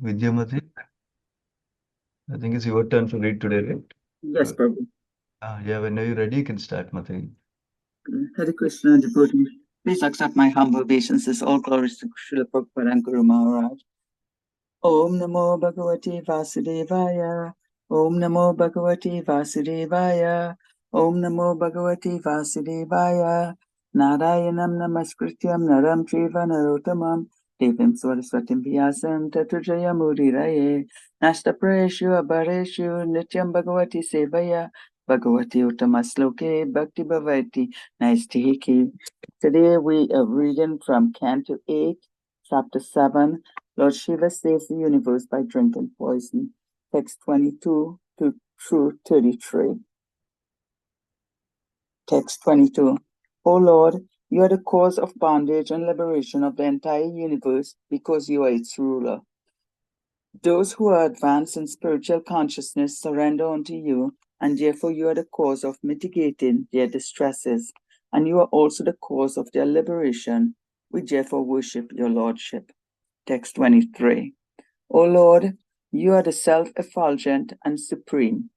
Vidyamati, I think it's your turn to read today, right? Yes, Prabhu. Yeah, whenever you're ready, you can start, Mati. Hare Krishna, devotee. Please accept my humble obeisances. All glories to Srila Prabhupada and Guru Maharaj. Om Namo Bhagavate Vasudevaya. Om Namo Bhagavate Vasudevaya. Om Namo Bhagavate Vasudevaya. Narayanam Namaskrityam Naram Chaiva Narottamam Devim Saraswatim Vyasam Tato Jayamudiraye Nashtaprayeshu Abhareshu Nityam Bhagavati Sevaya Bhagavati Uttamasloke Bhakti Bhavati Naistiki. Today we are reading from Canto 8, Chapter 7. Lord Shiva saves the universe by drinking poison. Text 22 through 33. Text 22. O Lord, you are the cause of bondage and liberation of the entire universe because you are its ruler. Those who are advanced in spiritual consciousness surrender unto you, and therefore you are the cause of mitigating their distresses, and you are also the cause of their liberation. We therefore worship your Lordship. Text 23. O Lord, you are the self-effulgent and supreme.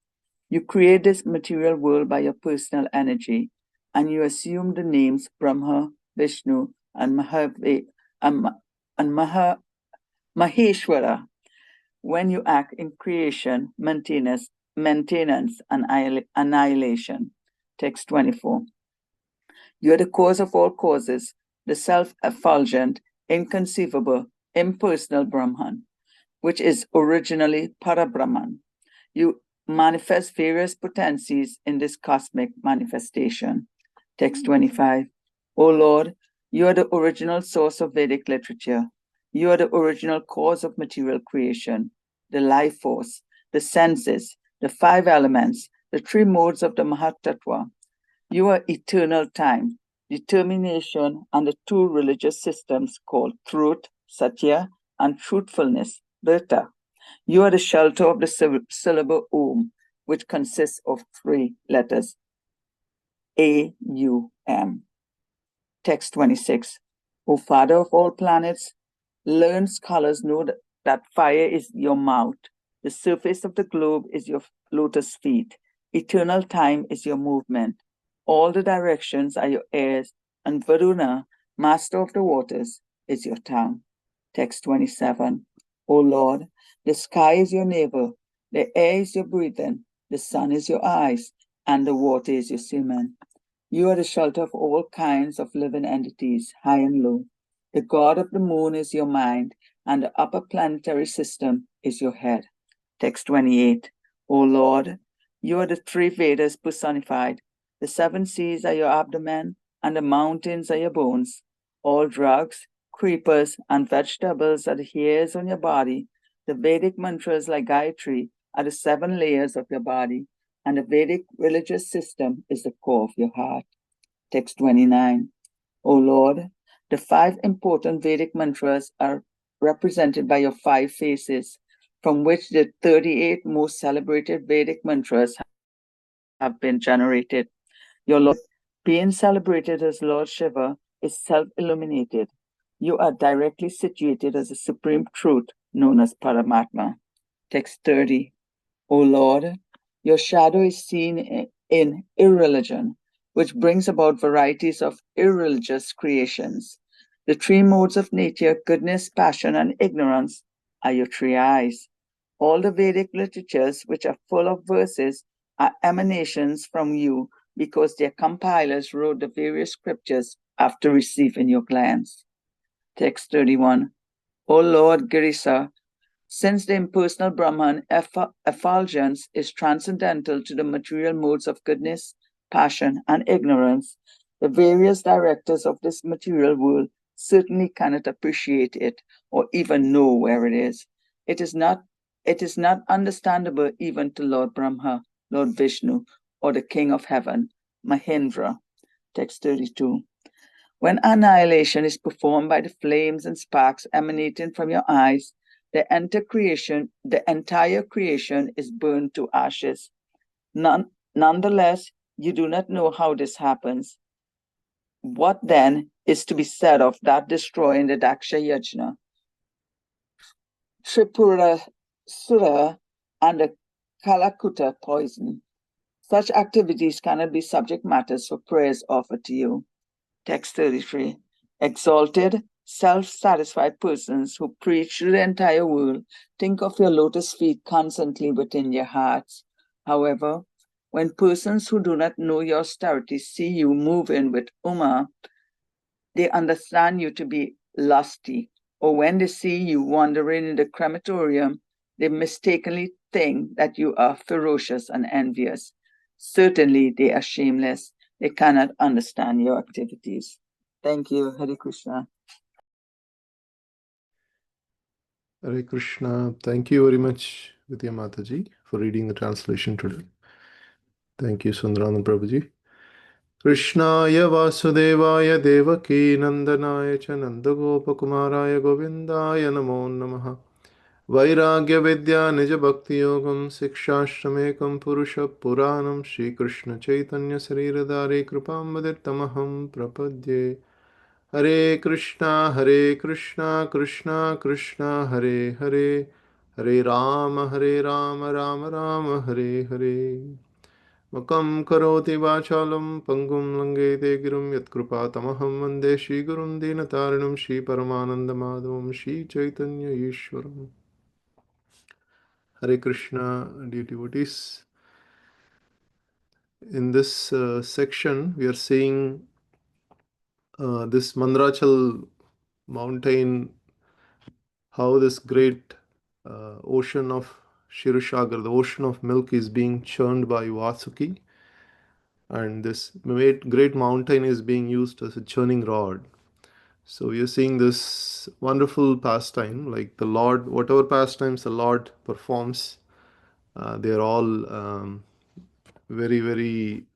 You create this material world by your personal energy, and you assume the names Brahma, Vishnu, and Maheshwara when you act in creation, maintenance, and annihilation. Text 24. You are the cause of all causes, the self-effulgent, inconceivable, impersonal Brahman, which is originally Parabrahman. You manifest various potencies in this cosmic manifestation. Text 25. O Lord, you are the original source of Vedic literature. You are the original cause of material creation, the life force, the senses, the five elements, the three modes of the Mahatattva. You are eternal time, determination, and the two religious systems called truth, Satya, and truthfulness, Virta. You are the shelter of the syllable Om, which consists of three letters, A-U-M. Text 26. O Father of all planets, learned scholars know that fire is your mouth, the surface of the globe is your lotus feet, eternal time is your movement, all the directions are your ears, and Varuna, master of the waters, is your tongue. Text 27. O Lord, the sky is your navel, the air is your breathing, the sun is your eyes, and the water is your semen. You are the shelter of all kinds of living entities, high and low. The god of the moon is your mind, and the upper planetary system is your head. Text 28. O Lord, you are the three Vedas personified. The seven seas are your abdomen, and the mountains are your bones. All drugs, creepers, and vegetables are the hairs on your body. The Vedic mantras like Gayatri are the seven layers of your body, and the Vedic religious system is the core of your heart. Text 29. O Lord, the five important Vedic mantras are represented by your five faces, from which the 38 most celebrated Vedic mantras have been generated. Your Lord, being celebrated as Lord Shiva, is self-illuminated. You are directly situated as a supreme truth known as Paramatma. Text 30. O Lord, your shadow is seen in irreligion, which brings about varieties of irreligious creations. The three modes of nature, goodness, passion, and ignorance, are your three eyes. All the Vedic literatures, which are full of verses, are emanations from you because their compilers wrote the various scriptures after receiving your glance. Text 31. O Lord Girisa, since the impersonal Brahman effulgence is transcendental to the material modes of goodness, passion, and ignorance, the various directors of this material world certainly cannot appreciate it or even know where it is. It is not understandable even to Lord Brahma, Lord Vishnu, or the King of Heaven, Mahendra. Text 32. When annihilation is performed by the flames and sparks emanating from your eyes, the entire creation is burned to ashes. Nonetheless, you do not know how this happens. What then is to be said of that destroying the Daksha Yajna? Tripurasura, and the Kalakuta poison. Such activities cannot be subject matters for prayers offered to you. Text 33. Exalted, self-satisfied persons who preach to the entire world think of your lotus feet constantly within your hearts. However, when persons who do not know your austerity see you moving with Uma, they understand you to be lusty, or when they see you wandering in the crematorium, they mistakenly think that you are ferocious and envious. Certainly, they are shameless. They cannot understand your activities. Thank you, Hare Krishna. Hare Krishna. Thank you very much, Vidya Mataji, for reading the translation today. Thank you, Sundaranand Prabhuji. Krishnaya Vasudevaya Devaki Nandanaya Cha Nandagopakumaraya Govindaya Namo Namaha Vairagya Vidya Nija Bhakti Yogam Sikshashtramekam Purusha Puranam Shri Krishna Chaitanya Sriradari Kripambadirtamaham Prapadye Hare Krishna Krishna Krishna Hare Hare Hare Rama Rama Rama Hare Hare Makam karoti vachalam pangum langete girum yatkrupa tamaham vande Shri Gurum Dinatarinam Shri Paramananda Madhavam Shri Chaitanya Ishwaram. Hare Krishna, dear devotees. In this section, we are seeing this Mandrachal mountain, how this great ocean of Kshirosagar, the ocean of milk, is being churned by Vasuki, and this great mountain is being used as a churning rod. So you're seeing this wonderful pastime, like the Lord, whatever pastimes the Lord performs, they're all very, very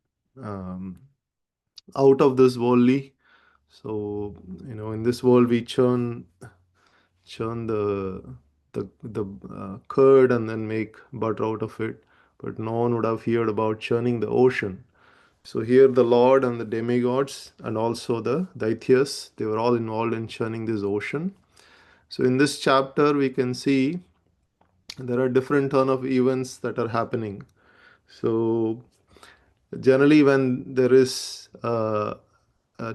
out of this worldly. So, in this world we churn the curd and then make butter out of it, but no one would have heard about churning the ocean. So here the Lord and the demigods and also the Daityas, they were all involved in churning this ocean. So in this chapter we can see there are different turn of events that are happening. So generally when there is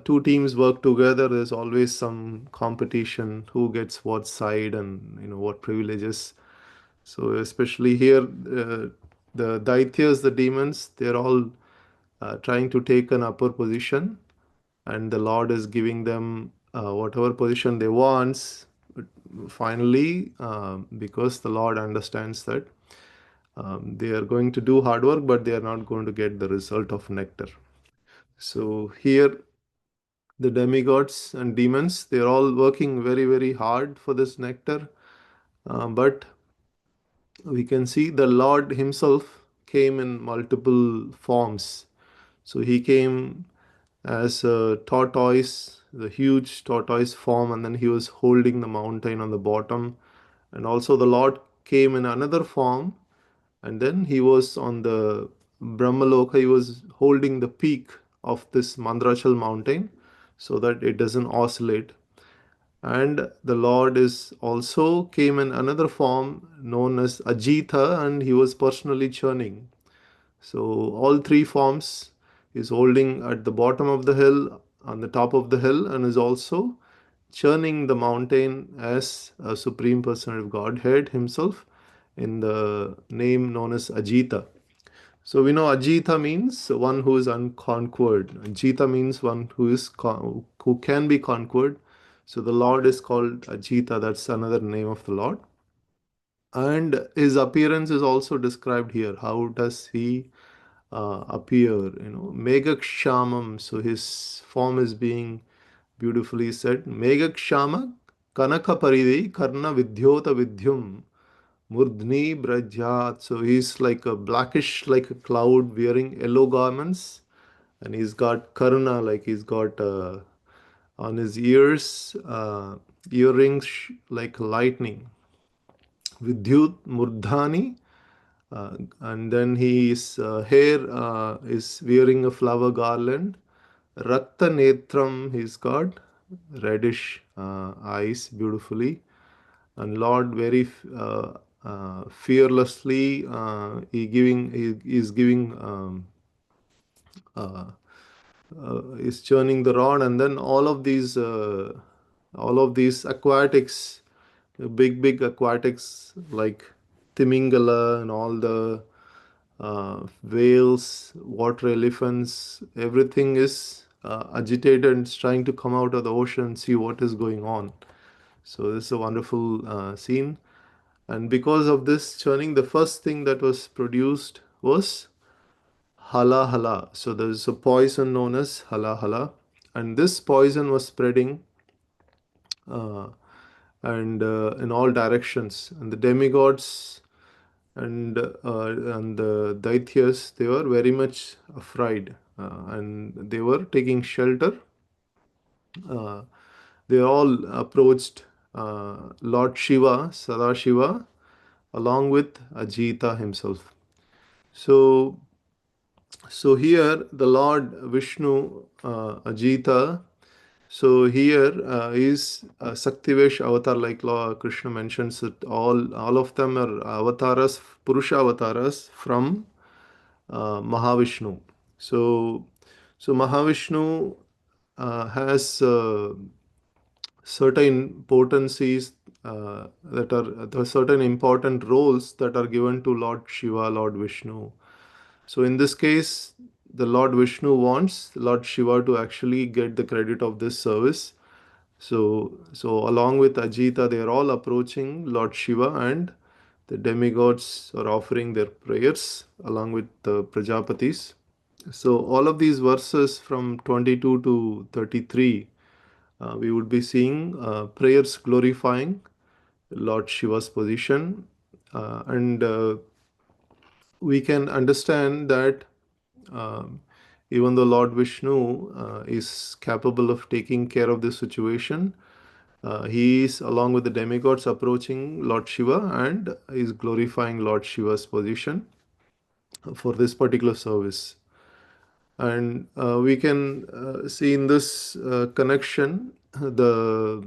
two teams work together, there's always some competition, who gets what side and what privileges. So especially here, the Daityas, the demons, they're all trying to take an upper position, and the Lord is giving them whatever position they want. But finally, because the Lord understands that they are going to do hard work, but they are not going to get the result of nectar. So here, the demigods and demons, they are all working very, very hard for this nectar. But we can see the Lord himself came in multiple forms. So he came as a tortoise, the huge tortoise form, and then he was holding the mountain on the bottom. And also the Lord came in another form, and then he was on the Brahmaloka, he was holding the peak of this Mandrachal mountain so that it doesn't oscillate. And the Lord is also came in another form known as Ajita, and he was personally churning. So all three forms is holding at the bottom of the hill, on the top of the hill, and is also churning the mountain as a supreme person of Godhead himself in the name known as Ajita. So we know Ajita means one who is unconquered. Ajita means one who can be conquered. So the Lord is called Ajita. That's another name of the Lord. And his appearance is also described here. How does he appear? Megakshamam. So his form is being beautifully said. Megakshama Kanaka Paridi Karna Vidyota Vidyum Murdhni Brajat. So he's like a blackish, like a cloud, wearing yellow garments, and he's got karna, like he's got on his ears earrings like lightning. Vidyut Murdhani, and then his hair is wearing a flower garland. Rakta Netram, he's got reddish eyes, beautifully. and Lord very fearlessly he is giving uh, is churning the rod, and then all of these aquatics, big aquatics like Timingala and all the whales, water elephants, everything is agitated and is trying to come out of the ocean and see what is going on. So this is a wonderful scene. And because of this churning, the first thing that was produced was hala hala. So there is a poison known as hala hala, and this poison was spreading uh, and in all directions. And the demigods and the Daityas, they were very much afraid, and they were taking shelter. Uh, they all approached Lord Shiva, Sadashiva, along with Ajita himself. So, so here the Lord Vishnu, Ajita. So here is Saktivesh avatar, like Krishna mentions that all of them are avatars, Purusha avatars from Mahavishnu. So, so Mahavishnu has certain potencies that are there are certain important roles that are given to Lord Shiva, Lord Vishnu. So in this case, the Lord Vishnu wants Lord Shiva to actually get the credit of this service. So along with Ajita, they are all approaching Lord Shiva, and the demigods are offering their prayers along with the Prajapatis. So all of these verses from 22 to 33, we would be seeing prayers glorifying Lord Shiva's position, and we can understand that um, even though Lord Vishnu is capable of taking care of this situation, he is along with the demigods approaching Lord Shiva and is glorifying Lord Shiva's position for this particular service. And we can see in this connection the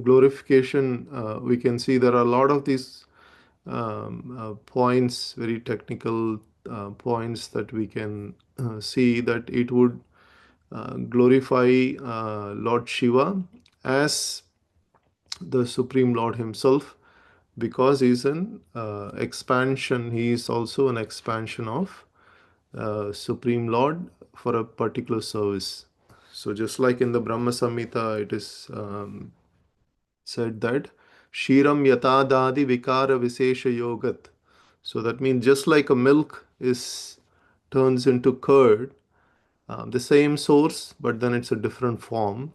glorification. We can see there are a lot of these points, very technical points that we can see that it would glorify Lord Shiva as the Supreme Lord himself, because he's an expansion. He is also an expansion of Supreme Lord for a particular service. So just like in the Brahma Samhita, it is said that Shiram Yatadadi Vikara Visesha Yogat. So that means just like a milk is turns into curd, the same source, but then it's a different form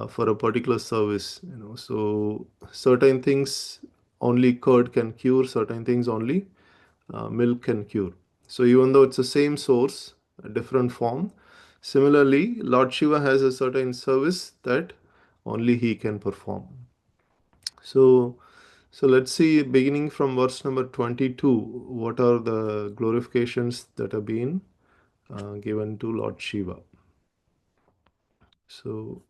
for a particular service. So certain things only curd can cure, certain things only milk can cure. So even though it's the same source, a different form, similarly, Lord Shiva has a certain service that only he can perform. So, so let's see, beginning from verse number 22, what are the glorifications that have been given to Lord Shiva. So,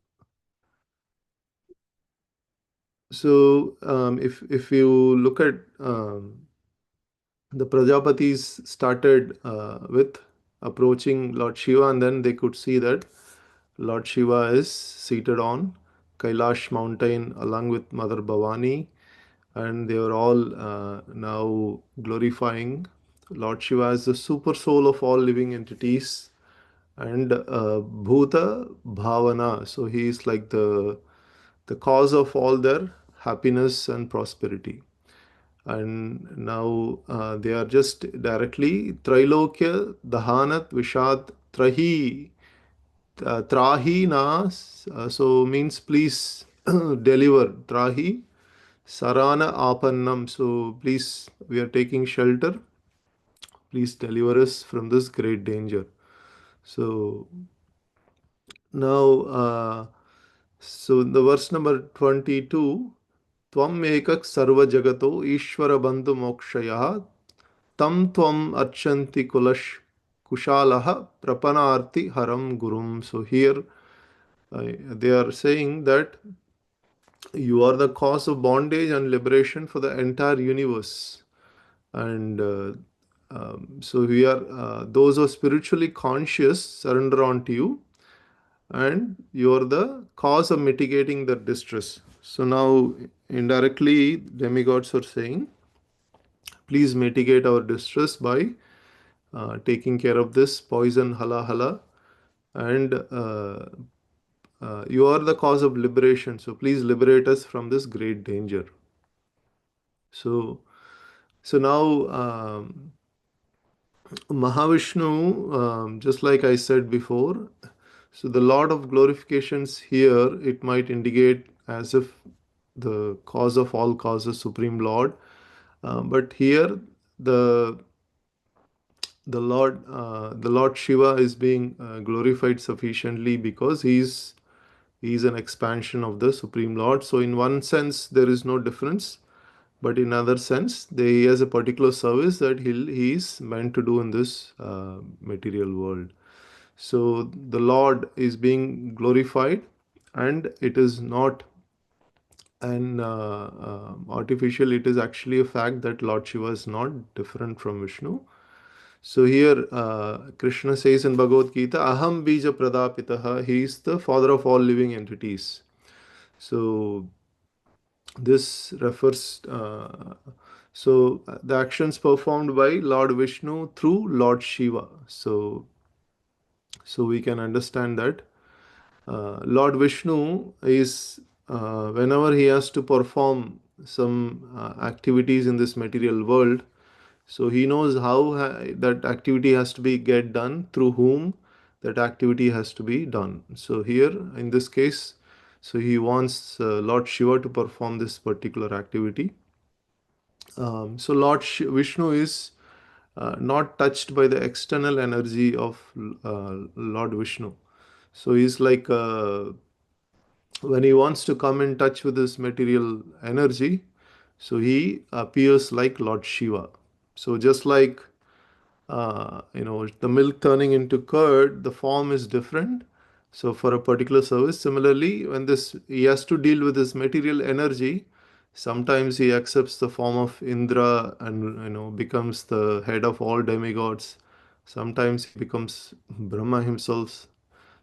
if you look at the Prajapatis started with approaching Lord Shiva, and then they could see that Lord Shiva is seated on Kailash mountain along with Mother Bhavani, and they are all now glorifying Lord Shiva as the super soul of all living entities, and Bhuta Bhavana. So he is like the cause of all their happiness and prosperity. And now they are just directly Trailokya Dahanat Vishad Trahi Trahi Nas. So means please deliver. Trahi Sarana Apannam. So please, we are taking shelter. Please deliver us from this great danger. So now, so the verse number 22, Tvam ekak sarva jagato Ishvara bandhu mokshaya tam tvam archanti kulash kushalaha prapanarti haram gurum. So here they are saying that You are the cause of bondage and liberation for the entire universe. And so we are those who are spiritually conscious surrender unto you, and you are the cause of mitigating their distress. So now indirectly demigods are saying, please mitigate our distress by taking care of this poison hala hala, and you are the cause of liberation, so please liberate us from this great danger. So now Mahavishnu, just like I said before, so the Lord of glorifications here, it might indicate as if the cause of all causes, Supreme Lord. But here the the Lord Shiva is being glorified sufficiently because he's an expansion of the Supreme Lord. So in one sense there is no difference, but in another sense he has a particular service that he's meant to do in this material world. So the Lord is being glorified, and it is not an artificial, it is actually a fact that Lord Shiva is not different from Vishnu. So here Krishna says in Bhagavad Gita, Aham Bija Pradapitaha, he is the father of all living entities. So this refers, the actions performed by Lord Vishnu through Lord Shiva. So we can understand that Lord Vishnu is, whenever he has to perform some activities in this material world, so he knows how that activity has to be get done, through whom that activity has to be done. So here in this case, so he wants Lord Shiva to perform this particular activity. So Vishnu is not touched by the external energy of Lord Vishnu. So he's like when he wants to come in touch with this material energy, so he appears like Lord Shiva. So just like the milk turning into curd, the form is different. So for a particular service, similarly, when this he has to deal with this material energy, sometimes he accepts the form of Indra and becomes the head of all demigods. Sometimes he becomes Brahma himself.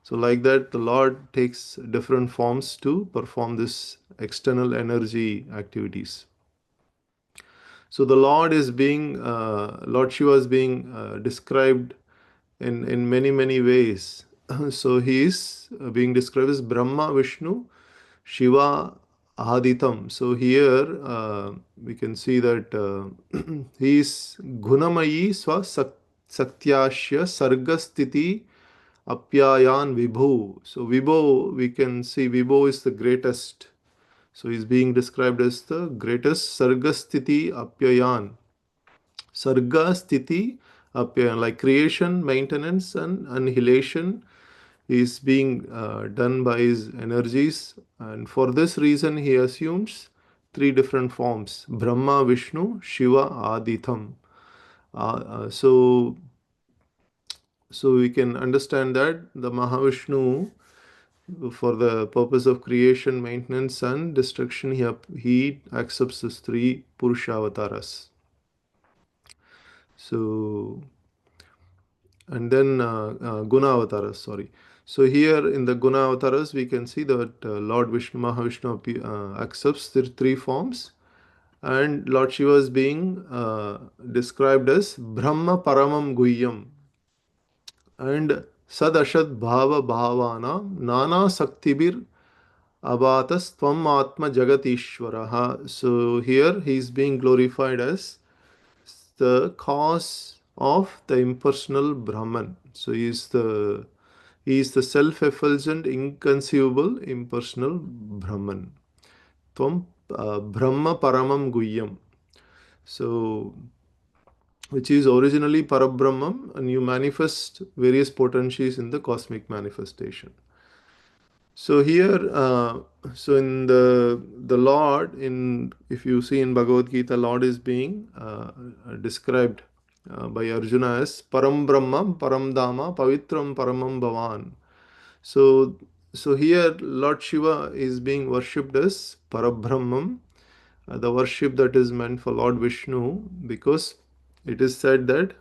So like that, the Lord takes different forms to perform this external energy activities. So the Lord Shiva is being described in many ways. So he is being described as Brahma, Vishnu, Shiva, Aditam. So here we can see that he is Gunamayi Swa Satyashya Sargastiti Apyayan Vibhu. So Vibhu, we can see Vibhu is the greatest. So he's being described as the greatest Sargastiti Apyayan. Sarga Sthiti Apyayan, like creation, maintenance, and annihilation is being done by his energies. And for this reason, he assumes three different forms: Brahma, Vishnu, Shiva, Aditham. So we can understand that the Mahavishnu, for the purpose of creation, maintenance, and destruction, he accepts these three Purusha avatars. So, and then Guna avatars, sorry. So here in the Guna avatars, we can see that Lord Vishnu, Mahavishnu accepts the three forms, and Lord Shiva is being described as Brahma Paramam Guhyam and Sadashad Bhava Bhavana Nana Saktibir Abatas Tvam Atma Jagatishwaraha. So here he is being glorified as the cause of the impersonal Brahman. So he is the self-effulgent, inconceivable, impersonal Brahman. Tvam Brahma Paramam Guhyam. So which is originally Parabrahmam, and you manifest various potencies in the cosmic manifestation. So here, so in the Lord, in if you see in Bhagavad Gita, Lord is being described by Arjuna as Param Brahma, Param Dama, Pavitram Paramam Bhavan. So So here Lord Shiva is being worshipped as Parabrahmam, the worship that is meant for Lord Vishnu, because it is said that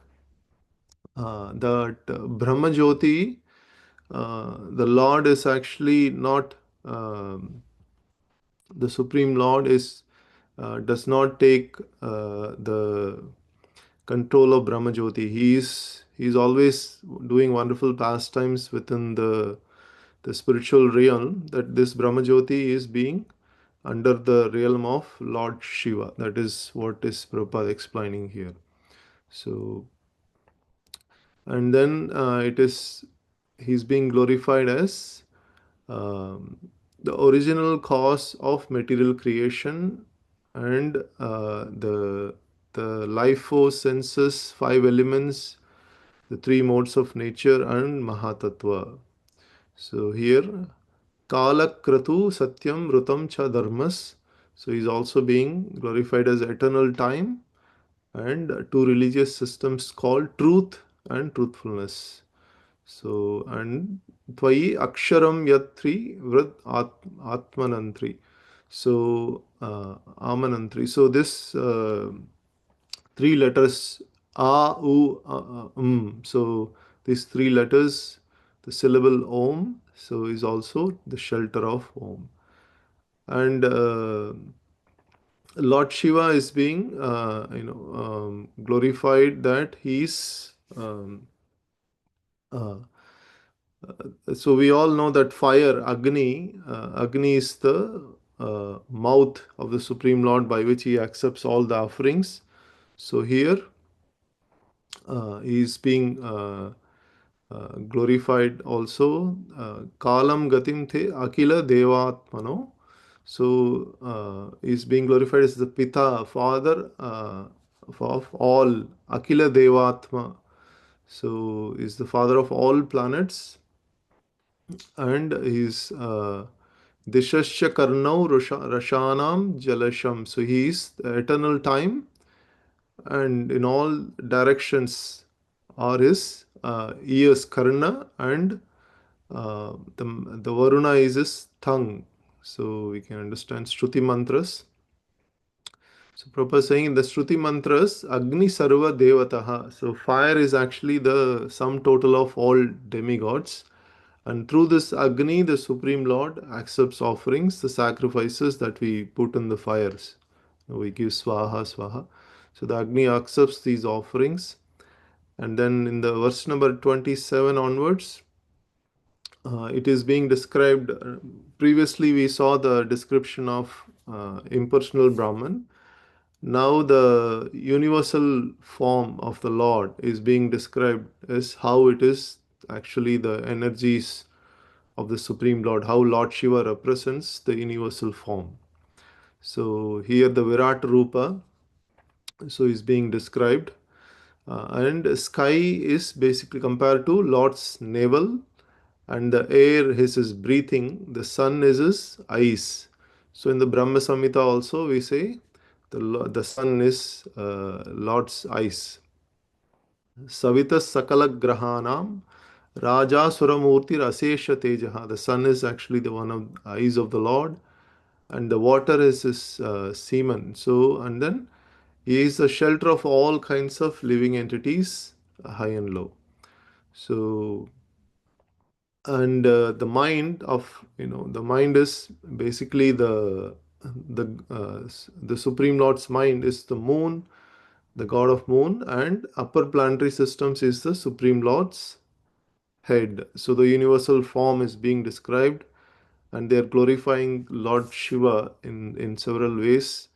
Brahma Jyoti, the Lord is actually not, the Supreme Lord is does not take the control of Brahma Jyoti. He is always doing wonderful pastimes within the spiritual realm. That this Brahma Jyoti is being under the realm of Lord Shiva. That is what is Prabhupada explaining here. So, and then it is he's being glorified as um, the original cause of material creation, and the life force, senses, five elements, the three modes of nature, and Mahatattva. So here Kala Kratu Satyam Rutam Cha Dharmas. So he's also being glorified as eternal time, and two religious systems called truth and truthfulness. So, and Tvayi Aksharam Yatri Vrit Atmanantri. So, Amanantri. So, this three letters So, these three letters, the syllable Om, so is also the shelter of Om. And Lord Shiva is being, glorified that he's. Uh, so we all know that fire, Agni is the mouth of the Supreme Lord by which he accepts all the offerings. So here he is being glorified also. Kalam Gatim The Akila Devatmano. So is being glorified as the Pita, Father of all, Akila Devatma. So is the father of all planets, and is Dishasya Karnau Rashanam Jalasham. So he is the eternal time, and in all directions are his ears, Karna, and the Varuna is his tongue. So we can understand Shruti mantras. So Prabhupada is saying in the Shruti mantras, Agni Sarva Devataha. So fire is actually the sum total of all demigods. And through this Agni, the Supreme Lord accepts offerings, the sacrifices that we put in the fires. We give Swaha, Swaha. So the Agni accepts these offerings. And then in the verse number 27 onwards, it is being described. Previously, we saw the description of impersonal Brahman. Now, the universal form of the Lord is being described as how it is actually the energies of the Supreme Lord, how Lord Shiva represents the universal form. So, here the Virat Rupa so is being described. And sky is basically compared to Lord's navel, and the air is his breathing, the sun is his eyes. So in the Brahma Samhita also we say the sun is Lord's eyes. Savita Sakala Grahanam Raja Suramurti Rasesha Tejaha. The sun is actually the one of the eyes of the Lord, and the water is his semen. So, and then he is the shelter of all kinds of living entities, high and low. So, and the mind is basically the Supreme Lord's mind is the moon, the god of moon, and upper planetary systems is the Supreme Lord's head. So the universal form is being described, and they are glorifying Lord Shiva in several ways,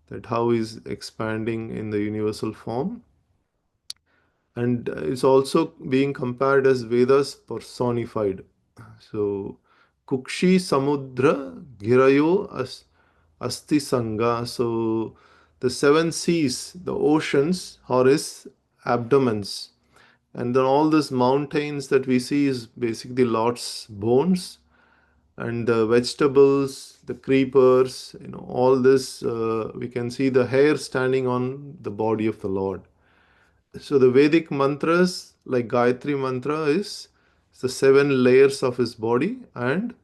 that how he's expanding in the universal form. And it's also being compared as Vedas personified. So Kukshi Samudra Girayo Asti Sangha. So the seven seas, the oceans, are his abdomens. And then all these mountains that we see is basically Lord's bones, and the vegetables, the creepers, all this, we can see the hair standing on the body of the Lord. So the Vedic mantras, like Gayatri mantra, is the seven layers of his body, and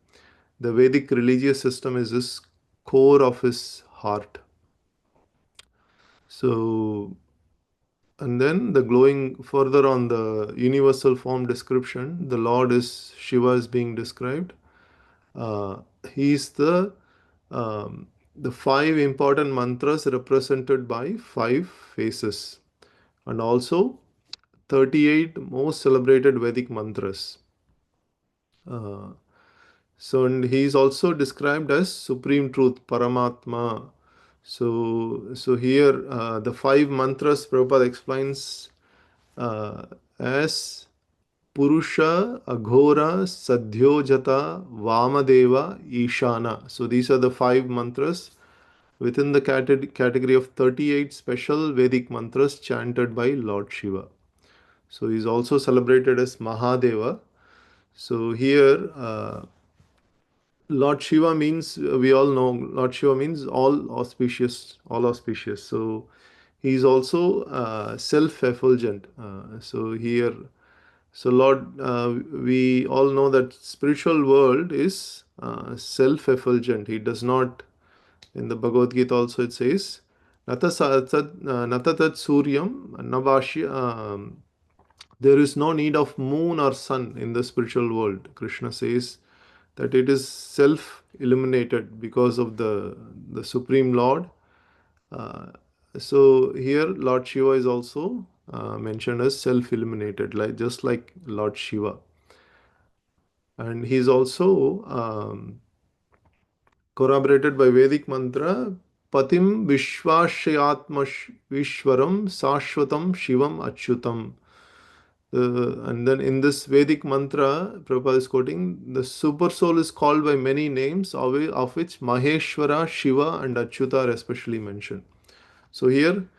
the Vedic religious system is his core of his heart. So, and then the glowing further on the universal form description, the Lord is Shiva is being described. Uh, he is the five important mantras represented by five faces, and also 38 most celebrated Vedic mantras. Uh, so, and he is also described as Supreme Truth, Paramatma. So here the five mantras Prabhupada explains as Purusha, Aghora, Sadhyojata, Vamadeva, Ishana. So these are the five mantras within the category of 38 special Vedic mantras chanted by Lord Shiva. So he is also celebrated as Mahadeva. So here Lord Shiva means, we all know Lord Shiva means all auspicious, all auspicious. So he is also self-effulgent. So here, so Lord, we all know that spiritual world is self-effulgent. He does not, in the Bhagavad Gita also it says, Natatat Suryam Navashya. There is no need of moon or sun in the spiritual world. Krishna says that it is self-illuminated because of the Supreme Lord. Uh, so here Lord Shiva is also mentioned as self-illuminated, like just like Lord Shiva, and he is also corroborated by Vedic mantra Patim Vishwashayatma Vishwaram Sashwatam Shivam Achyutam. And then in this Vedic mantra, Prabhupada is quoting, the super soul is called by many names, of which Maheshwara, Shiva, and Achyuta are especially mentioned. So here,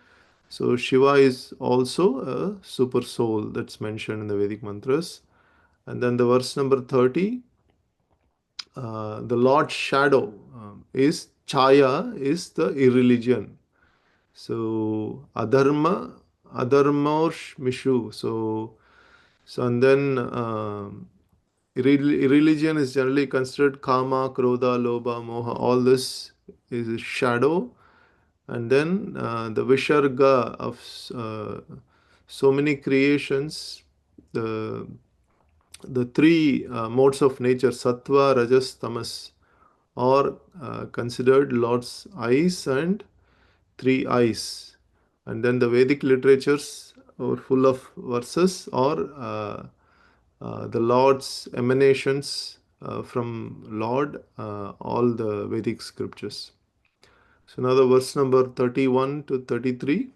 so Shiva is also a super soul that's mentioned in the Vedic mantras. And then the verse number 30, the Lord's shadow is Chaya, is the irreligion. So Adharmorsh Mishu. So and then religion is generally considered kama, krodha, lobha, moha. All this is a shadow. And then the visharga of so many creations, the three modes of nature, sattva, rajas, tamas, are considered Lord's eyes and three eyes. And then the Vedic literatures are full of verses or the Lord's emanations from Lord, all the Vedic scriptures. So now the verse number 31 to 33,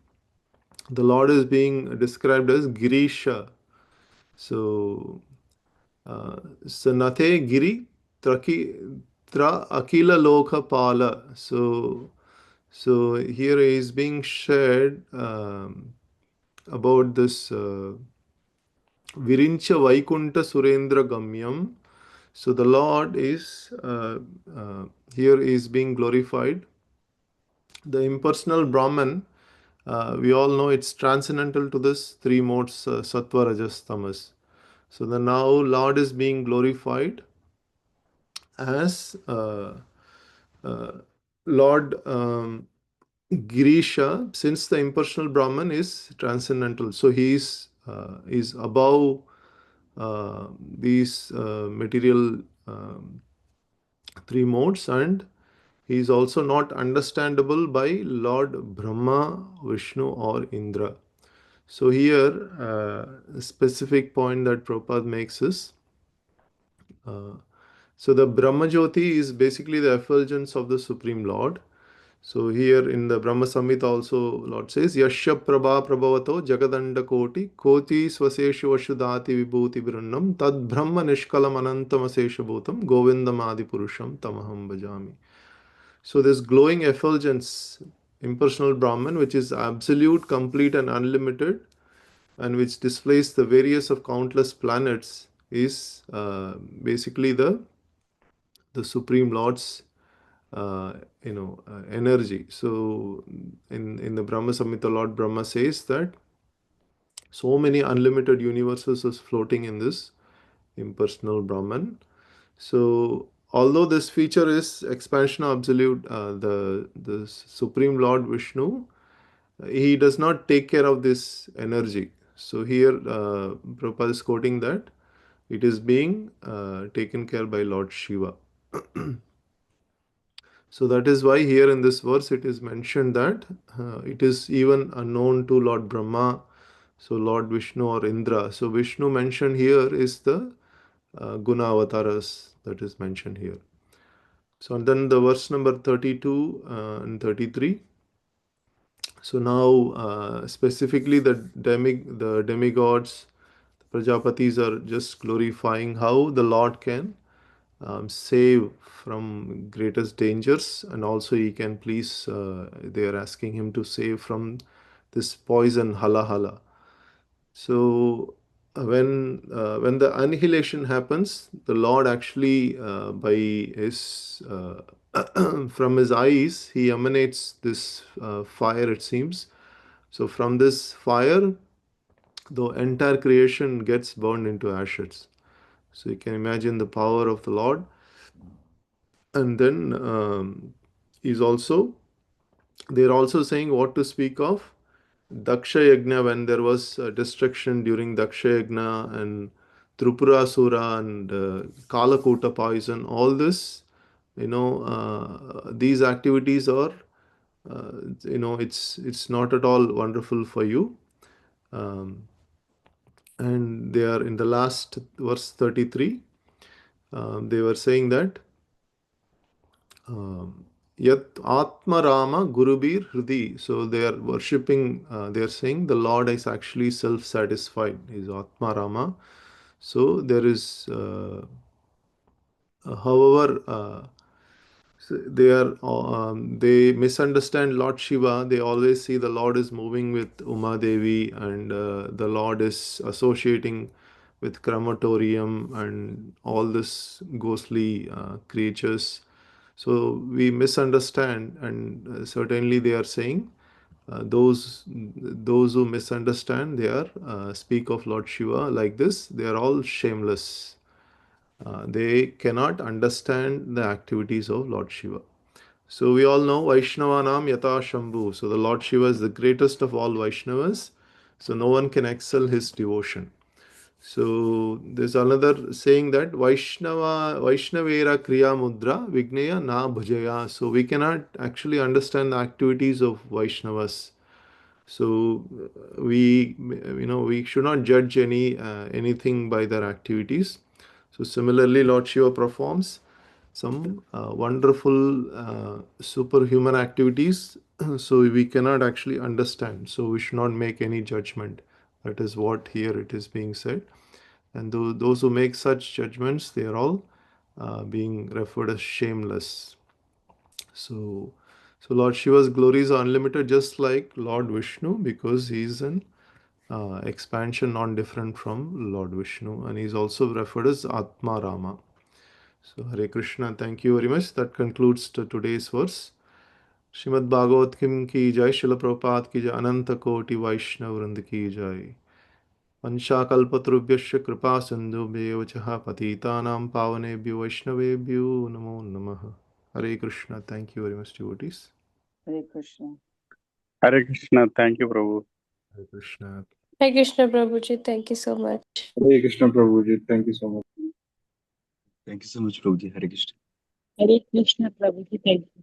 the Lord is being described as Girisha. So, Sanate Giri Tra Akila Lokha Pala. So here is being shared about this Virincha Vaikunta Surendra Gamyam. So the Lord is here is being glorified. The impersonal Brahman, we all know it's transcendental to this three modes, Sattva, Rajas, Tamas. So the now Lord is being glorified as Lord Girisha, since the impersonal Brahman is transcendental. So he is above these material three modes, and he is also not understandable by Lord Brahma, Vishnu, or Indra. So here, a specific point that Prabhupada makes is, so the Brahma Jyoti is basically the effulgence of the Supreme Lord. So here in the Brahma Samhita also Lord says, Yasya Prabha Prabhavato Jagadanda Koti Swaseshu Vashudati Vibhuti Brannam Tad Brahma Nishkalam Anantam Asesha Bhutam Govindam Adi Purusham Tamaham Bhajami. So this glowing effulgence, impersonal Brahman, which is absolute, complete and unlimited, and which displays the various of countless planets, is basically the Supreme Lord's energy. So in the Brahma Samhita, Lord Brahma says that so many unlimited universes is floating in this impersonal Brahman. So although this feature is expansion of absolute, the Supreme Lord Vishnu, he does not take care of this energy. So here Prabhupada is quoting that it is being taken care by Lord Shiva. So that is why here in this verse it is mentioned that it is even unknown to Lord Brahma, so Lord Vishnu or Indra. So Vishnu mentioned here is the Guna avatars that is mentioned here. So and then the verse number 32 and 33. So now specifically the demigods, the Prajapatis are just glorifying how the Lord can save from greatest dangers, and also he can please, they are asking him to save from this poison hala hala. So when the annihilation happens, the Lord actually by his from his eyes he emanates this fire, it seems. So from this fire the entire creation gets burned into ashes. So you can imagine the power of the Lord. And then he's also, they're also saying what to speak of Daksha Yajna, when there was destruction during Daksha Yajna, and Tripurasura and Kalakuta poison, all this, these activities are, it's not at all wonderful for you. And they are in the last verse 33, they were saying that Yat Atma Rama Gurubir Hridi. So they are worshipping, they are saying the Lord is actually self satisfied, is Atma Rama. So there is, however, so they misunderstand Lord Shiva. They always see the Lord is moving with Uma Devi, and the Lord is associating with crematorium and all this ghostly creatures. So we misunderstand, and certainly they are saying those who misunderstand, they are speak of Lord Shiva like this. They are all shameless. They cannot understand the activities of Lord Shiva. So we all know Vaishnavanam Yata Shambhu. So the Lord Shiva is the greatest of all Vaishnavas. So no one can excel his devotion. So there's another saying that Vaishnavera Kriya Mudra Vigneya Na Bhajaya. So we cannot actually understand the activities of Vaishnavas. So we should not judge anything by their activities. So similarly, Lord Shiva performs some wonderful superhuman activities. So we cannot actually understand. So we should not make any judgment. That is what here it is being said. And those who make such judgments, they are all being referred as shameless. So Lord Shiva's glories are unlimited, just like Lord Vishnu, because he is an expansion non different from Lord Vishnu, and he is also referred as Atma Rama. So Hare Krishna, thank you very much. That concludes today's verse. Srimad Bhagavatam ki jai, Srila Prabhupada ki jai, Ananta Koti Vaishnav Vrind ki jai. Panchakalpatrubhyasya kripa sindhubhyev chaha patitanam pavanebhyo vaishnavebhyo namo namaha. Hare Krishna. Thank you very much, devotees. Hare Krishna. Hare Krishna. Thank you, Prabhu. Hare Krishna. Hare Krishna, Prabhuji. Thank you so much. Hare Krishna Prabhuji, thank you so much. Thank you so much, Prabhuji. Hare Krishna. Hare Krishna, Prabhuji, thank you.